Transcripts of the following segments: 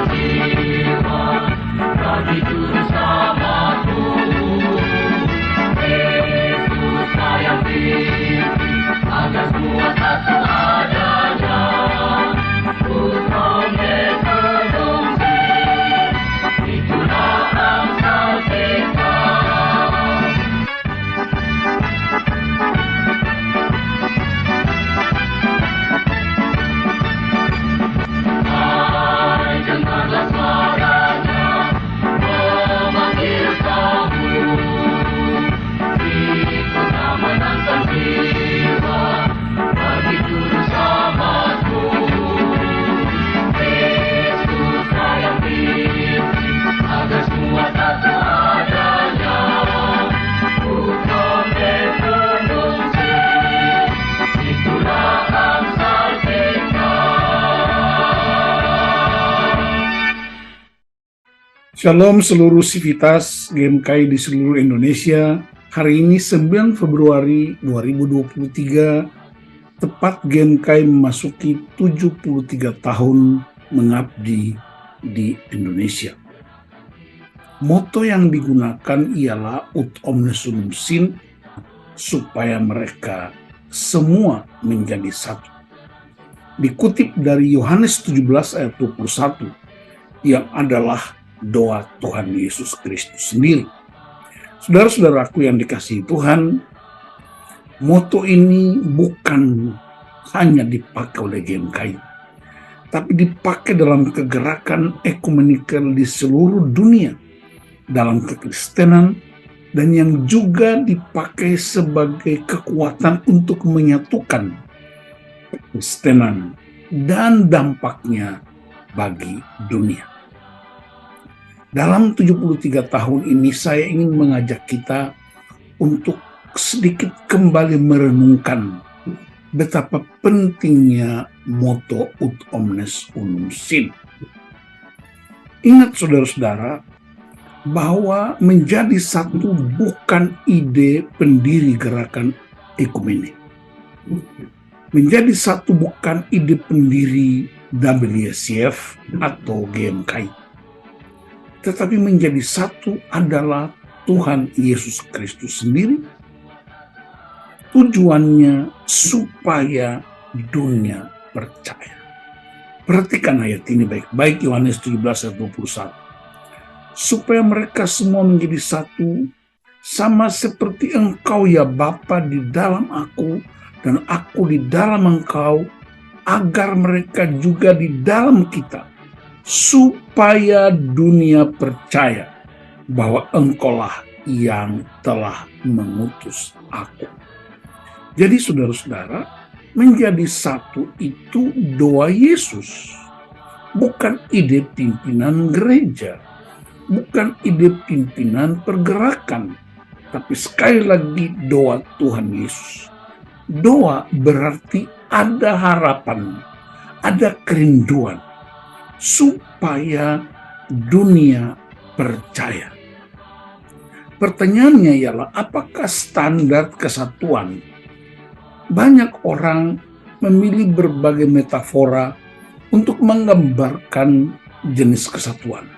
jiwa bagi juru selamatku. Yesus sayang diri agar semua satu adanya. Putra mengedongsi, itulah angsal kita. Hai, dengarlah suaranya, memanggil kamu. Ikutlah menantang jiwa bagi juru selamatku. Yesus sayang diri agar semua satu adanya. Putra mengedongsi, itulah angsal kita. Shalom seluruh sivitas GMKI di seluruh Indonesia. Hari ini 9 Februari 2023, tepat GMKI memasuki 73 tahun mengabdi di Indonesia. Moto yang digunakan ialah Ut Omnes Unum Sint, supaya mereka semua menjadi satu. Dikutip dari Yohanes 17 ayat 21, yang adalah doa Tuhan Yesus Kristus sendiri. Saudara-saudaraku yang dikasihi Tuhan, moto ini bukan hanya dipakai oleh GMKI, tapi dipakai dalam kegerakan ekumenikal di seluruh dunia, dalam kekristenan, dan yang juga dipakai sebagai kekuatan untuk menyatukan kekristenan dan dampaknya bagi dunia. Dalam 73 tahun ini saya ingin mengajak kita untuk sedikit kembali merenungkan betapa pentingnya moto Ut Omnes Unum Sint. Ingat saudara-saudara, bahwa menjadi satu bukan ide pendiri gerakan ekumenik. Menjadi satu bukan ide pendiri WCF atau GMKI. Tetapi menjadi satu adalah Tuhan Yesus Kristus sendiri. Tujuannya supaya dunia percaya. Perhatikan ayat ini baik-baik, Yohanes 17 ayat 21. Supaya mereka semua menjadi satu, sama seperti Engkau ya Bapa di dalam aku, dan aku di dalam Engkau, agar mereka juga di dalam kita, supaya dunia percaya bahwa Engkaulah yang telah mengutus aku. Jadi saudara-saudara, menjadi satu itu doa Yesus, bukan ide pimpinan gereja, bukan ide pimpinan pergerakan, tapi sekali lagi doa Tuhan Yesus. Doa berarti ada harapan, ada kerinduan, supaya dunia percaya. Pertanyaannya ialah, apakah standar kesatuan? Banyak orang memilih berbagai metafora untuk menggambarkan jenis kesatuan.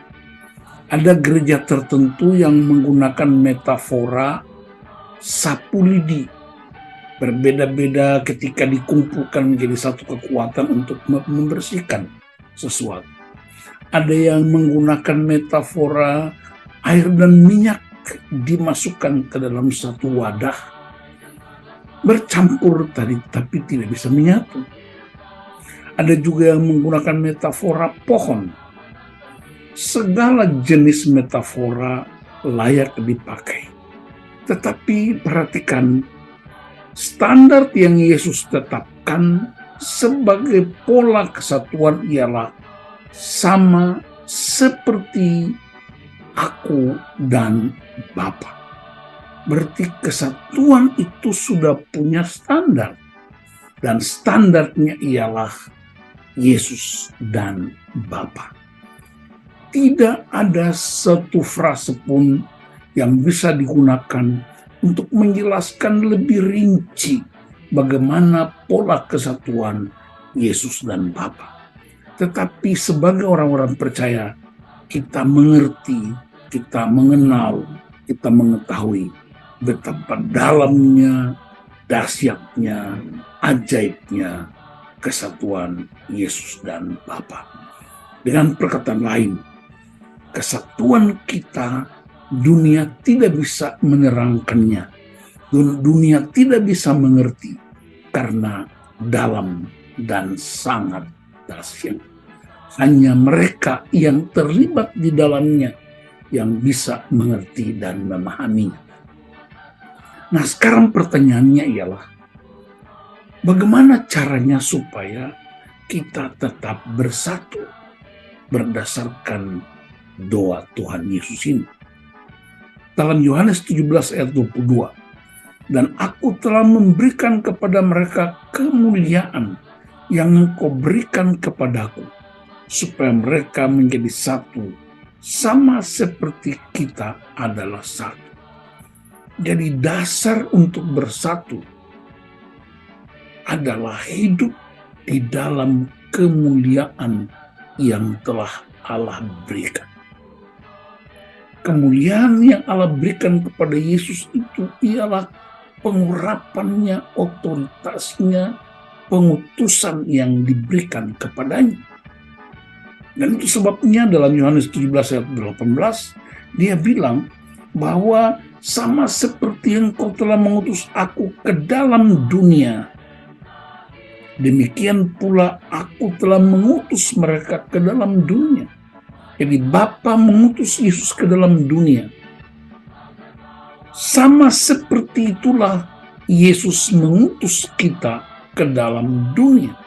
Ada gereja tertentu yang menggunakan metafora sapu lidi. Berbeda-beda ketika dikumpulkan menjadi satu kekuatan untuk membersihkan sesuatu. Ada yang menggunakan metafora air dan minyak dimasukkan ke dalam satu wadah, bercampur tadi tapi tidak bisa menyatu. Ada juga yang menggunakan metafora pohon. Segala jenis metafora layak dipakai. Tetapi perhatikan, standar yang Yesus tetapkan sebagai pola kesatuan ialah sama seperti aku dan Bapa. Berarti kesatuan itu sudah punya standar, dan standarnya ialah Yesus dan Bapa. Tidak ada satu frase pun yang bisa digunakan untuk menjelaskan lebih rinci bagaimana pola kesatuan Yesus dan Bapa. Tetapi sebagai orang-orang percaya, kita mengerti, kita mengenal, kita mengetahui betapa dalamnya, dahsyatnya, ajaibnya kesatuan Yesus dan Bapa. Dengan perkataan lain, kesatuan kita, dunia tidak bisa menerangkannya. Dunia tidak bisa mengerti karena dalam dan sangat dahsyat. Hanya mereka yang terlibat di dalamnya yang bisa mengerti dan memahaminya. Nah, sekarang pertanyaannya ialah, bagaimana caranya supaya kita tetap bersatu berdasarkan doa Tuhan Yesus ini? Dalam Yohanes 17 ayat 22, dan aku telah memberikan kepada mereka kemuliaan yang engkau berikan kepadaku, supaya mereka menjadi satu, sama seperti kita adalah satu. Jadi dasar untuk bersatu adalah hidup di dalam kemuliaan yang telah Allah berikan. Kemuliaan yang Allah berikan kepada Yesus itu ialah pengurapannya, otoritasnya, pengutusan yang diberikan kepadanya. Dan itu sebabnya dalam Yohanes 17 ayat 18, dia bilang bahwa sama seperti engkau telah mengutus aku ke dalam dunia, demikian pula aku telah mengutus mereka ke dalam dunia. Jadi Bapa mengutus Yesus ke dalam dunia. Sama seperti itulah Yesus mengutus kita ke dalam dunia.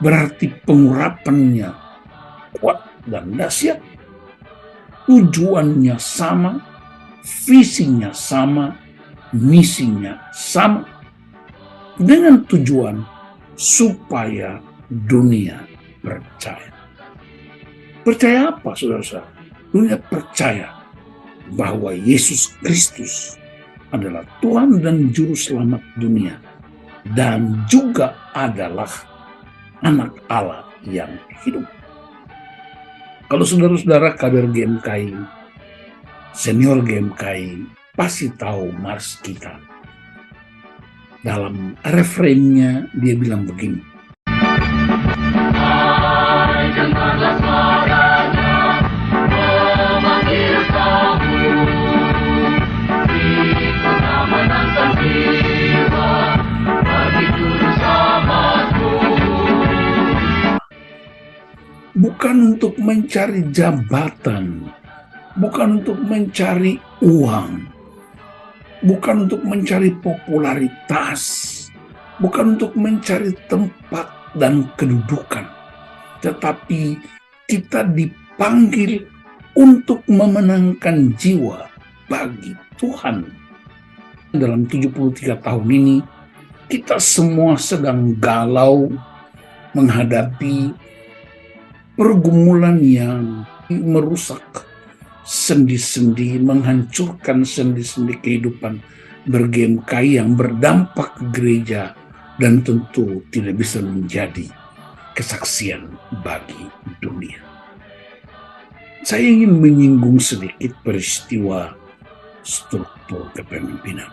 Berarti pengurapannya kuat dan dahsyat. Tujuannya sama, visinya sama, misinya sama. Dengan tujuan supaya dunia percaya. Percaya apa, saudara-saudara? Dunia percaya bahwa Yesus Kristus adalah Tuhan dan Juru Selamat dunia, dan juga adalah Anak Allah yang hidup. Kalau saudara-saudara kader GMKI, senior GMKI, pasti tahu Mars kita. Dalam refrainnya dia bilang begini, dengarlah suaranya memanggil kamu, ikut nama dan jiwa bagi juru selamatmu. bukan untuk mencari jabatan, bukan untuk mencari uang, bukan untuk mencari popularitas, bukan untuk mencari tempat dan kedudukan, tetapi kita dipanggil untuk memenangkan jiwa bagi Tuhan. Dalam 73 tahun ini, kita semua sedang galau menghadapi pergumulan yang merusak sendi-sendi, menghancurkan sendi-sendi kehidupan ber-GMKI yang berdampak ke gereja dan tentu tidak bisa menjadi kesaksian bagi dunia. Saya ingin menyinggung sedikit peristiwa struktur kepemimpinan.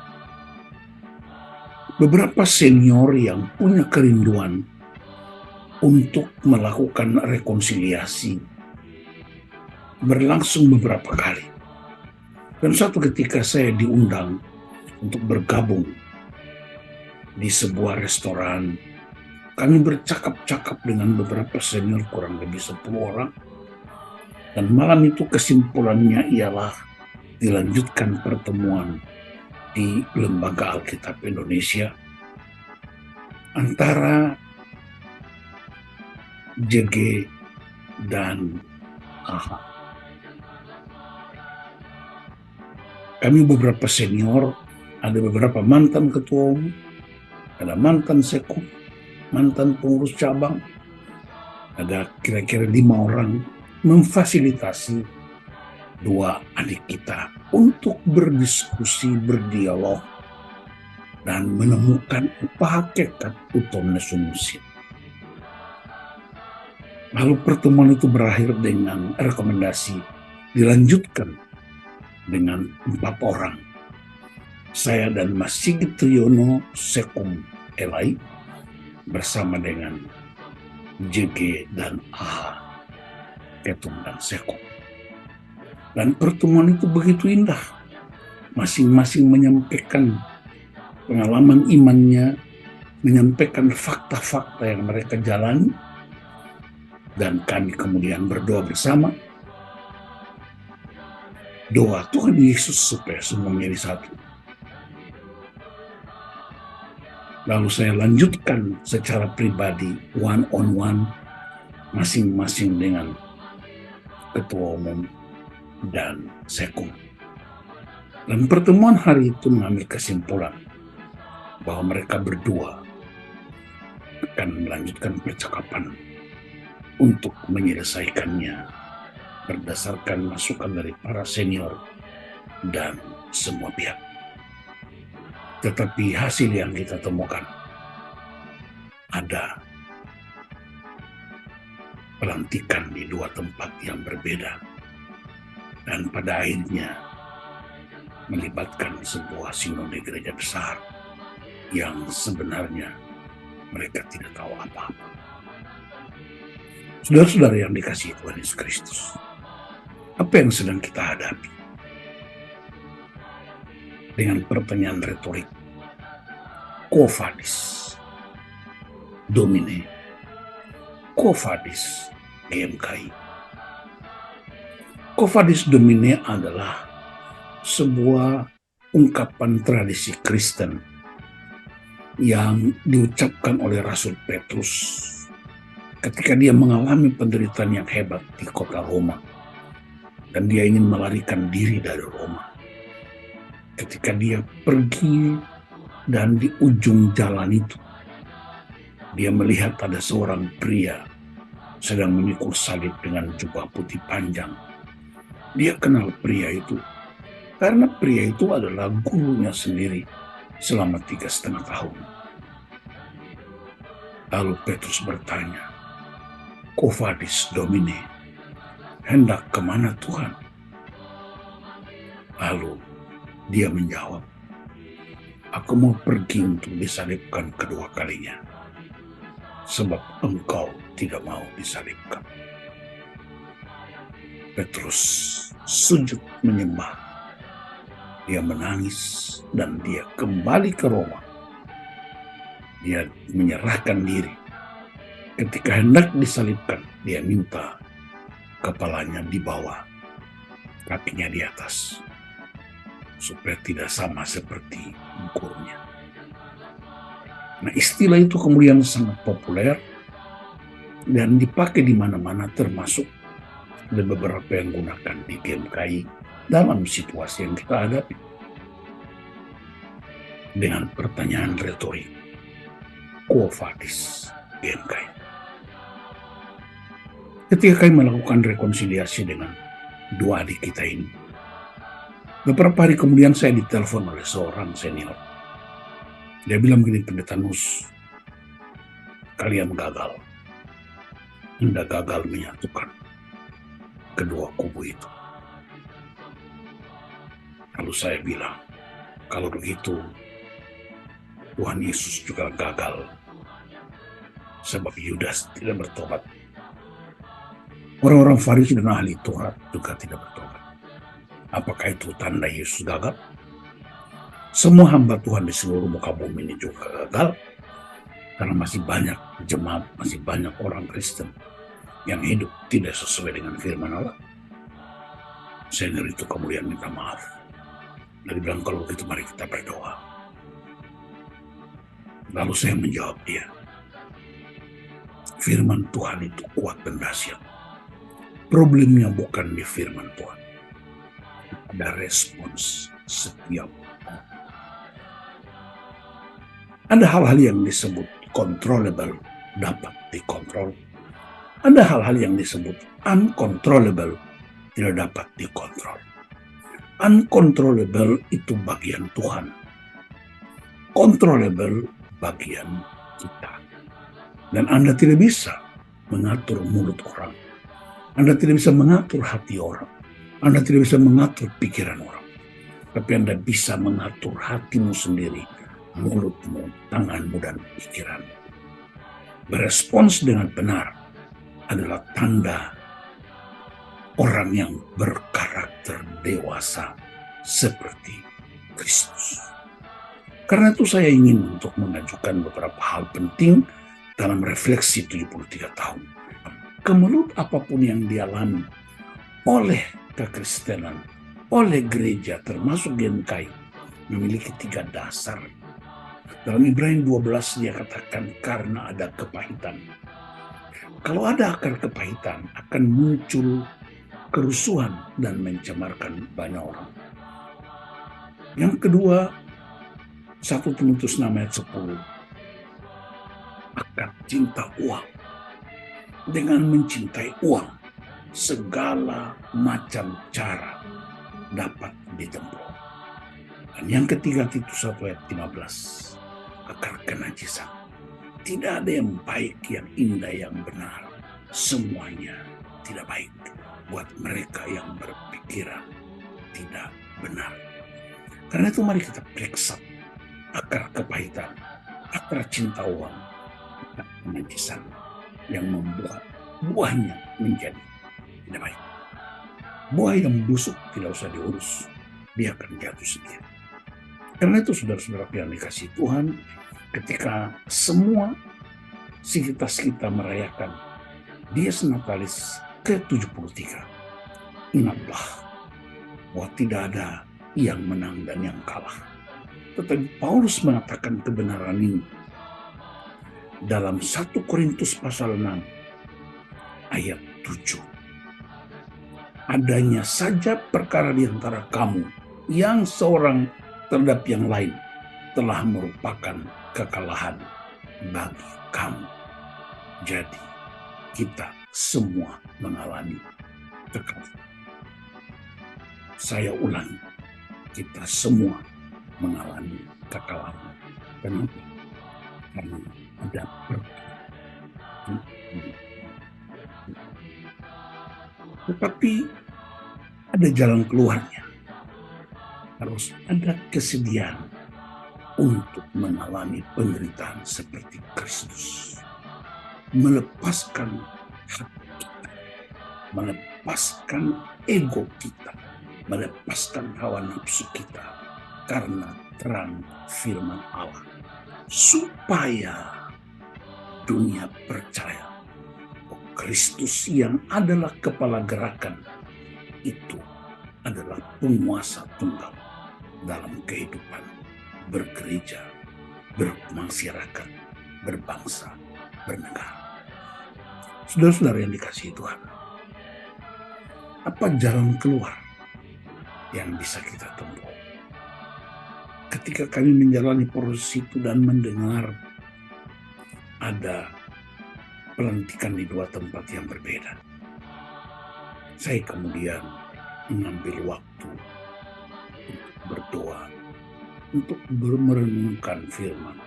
Beberapa senior yang punya kerinduan untuk melakukan rekonsiliasi berlangsung beberapa kali. Dan suatu ketika saya diundang untuk bergabung di sebuah restoran. Kami bercakap-cakap dengan beberapa senior, kurang lebih 10 orang. Dan malam itu kesimpulannya ialah dilanjutkan pertemuan di Lembaga Alkitab Indonesia antara JG dan AHA. Kami beberapa senior, ada beberapa mantan ketua umum, ada mantan sekop, mantan pengurus cabang, ada kira-kira 5 orang memfasilitasi 2 adik kita untuk berdiskusi, berdialog, dan menemukan apa hakikat utomne sumusin. Lalu pertemuan itu berakhir dengan rekomendasi dilanjutkan dengan 4 orang. Saya dan Mas Sigit Triyono Sekum Elai bersama dengan JG dan AHA Ketum dan Sekum. Dan pertemuan itu begitu indah. Masing-masing menyampaikan pengalaman imannya, menyampaikan fakta-fakta yang mereka jalani, dan kami kemudian berdoa bersama. Doa Tuhan Yesus supaya semua menjadi satu. Lalu saya lanjutkan secara pribadi, one on one, masing-masing dengan ketua umum dan Sekum. Dan pertemuan hari itu mengambil kesimpulan bahwa mereka berdua akan melanjutkan percakapan untuk menyelesaikannya berdasarkan masukan dari para senior dan semua pihak. Tetapi hasil yang kita temukan ada pelantikan di 2 tempat yang berbeda, dan pada akhirnya melibatkan sebuah sinode gereja besar yang sebenarnya mereka tidak tahu apa-apa. Saudara-saudara yang dikasihi Tuhan Yesus Kristus, apa yang sedang kita hadapi? Dengan pertanyaan retorik, Quo vadis Domine, Quo vadis GMKI. Quo vadis Domine adalah sebuah ungkapan tradisi Kristen yang diucapkan oleh Rasul Petrus ketika dia mengalami penderitaan yang hebat di kota Roma dan dia ingin melarikan diri dari Roma. Ketika dia pergi dan di ujung jalan itu dia melihat ada seorang pria sedang memikul salib dengan jubah putih panjang. Dia kenal pria itu karena pria itu adalah gurunya sendiri selama 3,5 tahun. Lalu Petrus bertanya, Quo vadis Domine, hendak kemana Tuhan? Lalu dia menjawab, aku mau pergi untuk disalibkan kedua kalinya, sebab engkau tidak mau disalibkan. Petrus sujud menyembah. Dia menangis dan dia kembali ke Roma. Dia menyerahkan diri. Ketika hendak disalibkan, dia minta kepalanya di bawah, kakinya di atas, supaya tidak sama seperti gurunya. Nah, istilah itu kemudian sangat populer dan dipakai di mana-mana, termasuk ada beberapa yang gunakan di GMKI dalam situasi yang kita hadapi. Dengan pertanyaan retorik, Quo vadis GMKI. Ketika kami melakukan rekonsiliasi dengan 2 adik kita ini, beberapa hari kemudian saya ditelepon oleh seorang senior. Dia bilang begini, Pendeta Nus, kalian gagal. Anda gagal menyatukan kedua kubu itu. Lalu saya bilang, kalau begitu Tuhan Yesus juga gagal, sebab Yudas tidak bertobat. Orang-orang Farisi dan ahli Taurat juga tidak bertobat. Apakah itu tanda Yesus gagal? Semua hamba Tuhan di seluruh muka bumi ini juga gagal, karena masih banyak jemaat, masih banyak orang Kristen yang hidup tidak sesuai dengan firman Allah. Senior itu kemudian minta maaf. Dan bilang, kalau begitu mari kita berdoa. Lalu saya menjawab dia, firman Tuhan itu kuat dan dahsyat. Problemnya bukan di firman Tuhan, ada respons setiap orang. Ada hal-hal yang disebut controllable, dapat dikontrol. Ada hal-hal yang disebut uncontrollable, tidak dapat dikontrol. Uncontrollable itu bagian Tuhan. Controllable bagian kita. Dan Anda tidak bisa mengatur mulut orang. Anda tidak bisa mengatur hati orang. Anda tidak bisa mengatur pikiran orang. Tapi Anda bisa mengatur hatimu sendiri, mulutmu, tanganmu, dan pikiranmu. Berespons dengan benar adalah tanda orang yang berkarakter dewasa seperti Kristus. Karena itu saya ingin untuk mengajukan beberapa hal penting dalam refleksi 73 tahun. Kemelut apapun yang dialami oleh kekristenan, oleh gereja termasuk GMKI, memiliki 3 dasar. Dalam Ibrani 12 dia katakan karena ada kepahitan. Kalau ada akar kepahitan akan muncul kerusuhan dan mencemarkan banyak orang. Yang kedua, 1 Timotius 6 ayat 10. Akar cinta uang. Dengan mencintai uang, segala macam cara dapat ditempuh. Dan yang ketiga, Titus 1 ayat 15. Akar kenajisan. Tidak ada yang baik, yang indah, yang benar. Semuanya tidak baik buat mereka yang berpikiran tidak benar. Karena itu mari kita periksa akar kepahitan, akar cinta uang, akar kenajisan yang membuat buahnya menjadi tidak baik. Buah yang busuk tidak usah diurus, dia akan jatuh sendiri. Karena itu saudara-saudara yang dikasihi Tuhan, ketika semua sivitas kita merayakan Dies Natalis ke-73, ingatlah bahwa tidak ada yang menang dan yang kalah. Tetapi Paulus mengatakan kebenaran ini dalam 1 Korintus pasal 6 ayat 7. Adanya saja perkara di antara kamu yang seorang terhadap yang lain telah merupakan kekalahan bagi kamu. Jadi kita semua mengalami kekalahan. Saya ulangi, kita semua mengalami kekalahan. Kenapa? Karena ada perkara. Tetapi ada jalan keluarnya. Harus ada kesediaan untuk mengalami penderitaan seperti Kristus. Melepaskan hati kita, melepaskan ego kita, melepaskan hawa nafsu kita karena terang firman Allah. Supaya dunia percaya bahwa Kristus yang adalah kepala gerakan itu adalah penguasa tunggal dalam kehidupan bergereja, bermasyarakat, berbangsa, bernegara. Saudara-saudara yang dikasihi Tuhan, apa jalan keluar yang bisa kita tempuh? Ketika kami menjalani proses itu dan mendengar ada pelantikan di 2 tempat yang berbeda, saya kemudian mengambil waktu untuk berdoa, untuk merenungkan firman.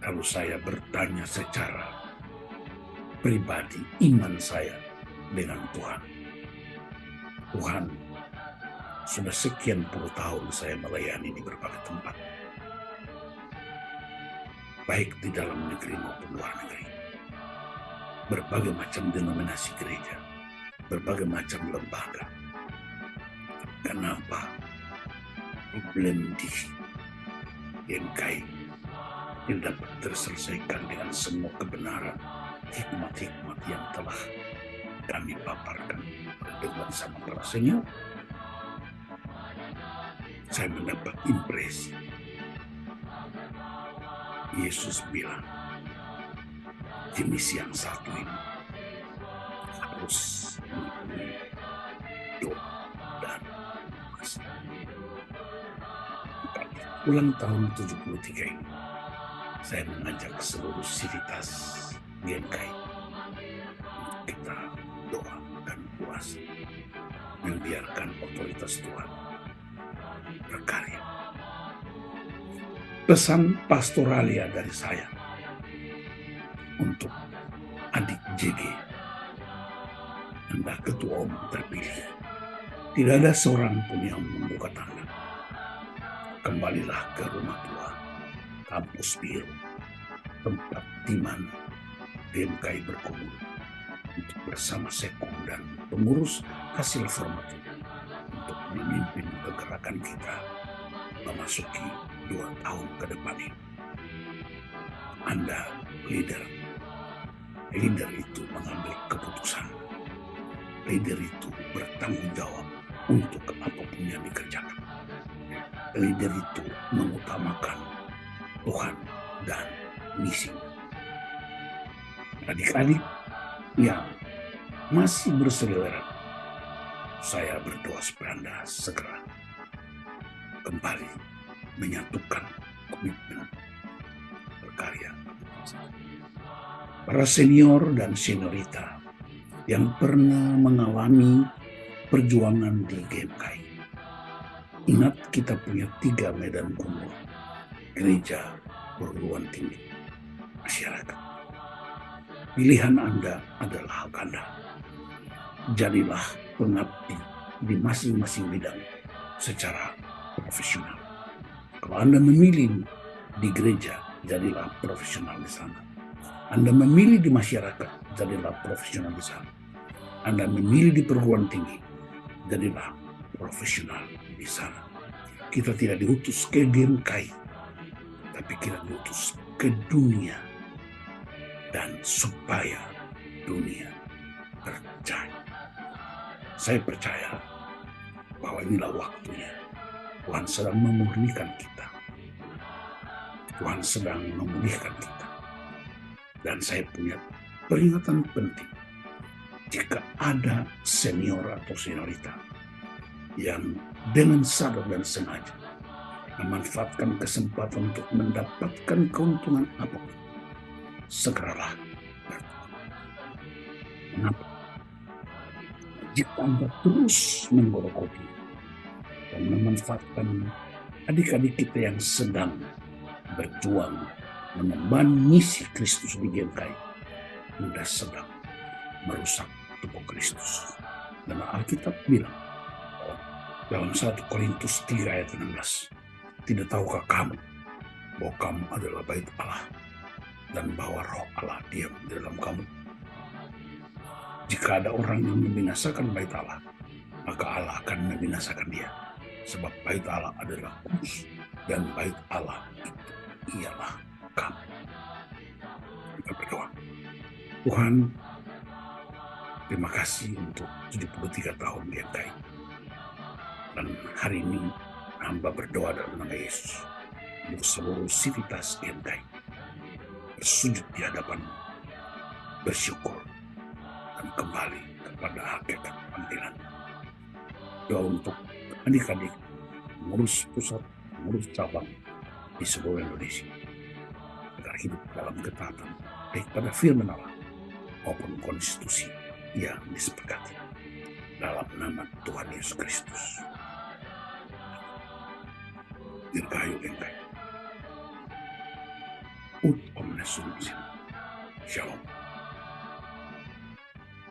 Lalu saya bertanya secara pribadi iman saya dengan Tuhan. Tuhan, sudah sekian puluh tahun saya melayani di berbagai tempat, baik di dalam negeri maupun luar negeri. Berbagai macam denominasi gereja, berbagai macam lembaga. Kenapa problem di GMKI tidak dapat terselesaikan dengan semua kebenaran, hikmat-hikmat yang telah kami paparkan dengan sama para senior? Saya mendapat impresi. Yesus bilang, jenis yang satu ini harus melalui doa dan puasa. Ulang tahun 73 ini, saya mengajak seluruh sivitas GMKI kita doa dan puasa, membiarkan otoritas Tuhan berkarya. Pesan pastoralia dari saya untuk adik JG, Anda ketua umum terpilih. Tidak ada seorang pun yang membuka tangan. Kembalilah ke rumah tua, kampus biru, tempat di mana GMKI berkumpul untuk bersama Sekung dan pengurus hasil formatif untuk memimpin kegerakan kita memasuki 2 tahun ke depan ini. Anda leader. Leader itu mengambil keputusan. Leader itu bertanggung jawab untuk apapun yang dikerjakan. Leader itu mengutamakan Tuhan dan misi. Adik-adik yang masih berselera, saya berdoa supaya Anda segera kembali menyatukan komitmen berkarya. Para senior dan seniorita yang pernah mengalami perjuangan di GMKI, ingat kita punya 3 medan kumpul: gereja, perguruan tinggi, masyarakat. Pilihan Anda adalah hak Anda. Jadilah pengabdi di masing-masing bidang secara profesional. Kalau Anda memilih di gereja, jadilah profesional di sana. Anda memilih di masyarakat, jadilah profesional di sana. Anda memilih di perguruan tinggi, jadilah profesional di sana. Kita tidak diutus ke GMKI, tapi kita diutus ke dunia. Dan supaya dunia percaya. Saya percaya bahwa inilah waktunya. Tuhan sedang memurnikan kita. Tuhan sedang memulihkan kita. Dan saya punya peringatan penting. Jika ada senior atau seniorita yang dengan sadar dan sengaja memanfaatkan kesempatan untuk mendapatkan keuntungan apapun, segeralah. Mengapa? Jika Anda terus menggorokoti dan memanfaatkan adik-adik kita yang sedang berjuang mengemban misi Kristus di GMKI, Anda sedang merusak tubuh Kristus. Dan Alkitab bilang dalam 1 Korintus 3 ayat 16, tidak tahukah kamu bahwa kamu adalah bait Allah dan bahwa roh Allah diam di dalam kamu? Jika ada orang yang membinasakan bait Allah, maka Allah akan membinasakan dia. Sebab bait Allah adalah kudus dan bait Allah itu ialah kamu. Kita berdoa. Tuhan, terima kasih untuk 73 tahun GMKI. Dan hari ini hamba berdoa dalam nama Yesus untuk seluruh sivitas GMKI bersujud di hadapan, bersyukur dan kembali kepada hakikat panggilan. Doa untuk adik-adik mengurus pusat, mengurus cabang di seluruh Indonesia agar hidup dalam ketaatan baik pada firman Allah maupun konstitusi yang disepakati dalam nama Tuhan Yesus Kristus. Dirgahayu GMKI. Ut omnes sum. Shalom.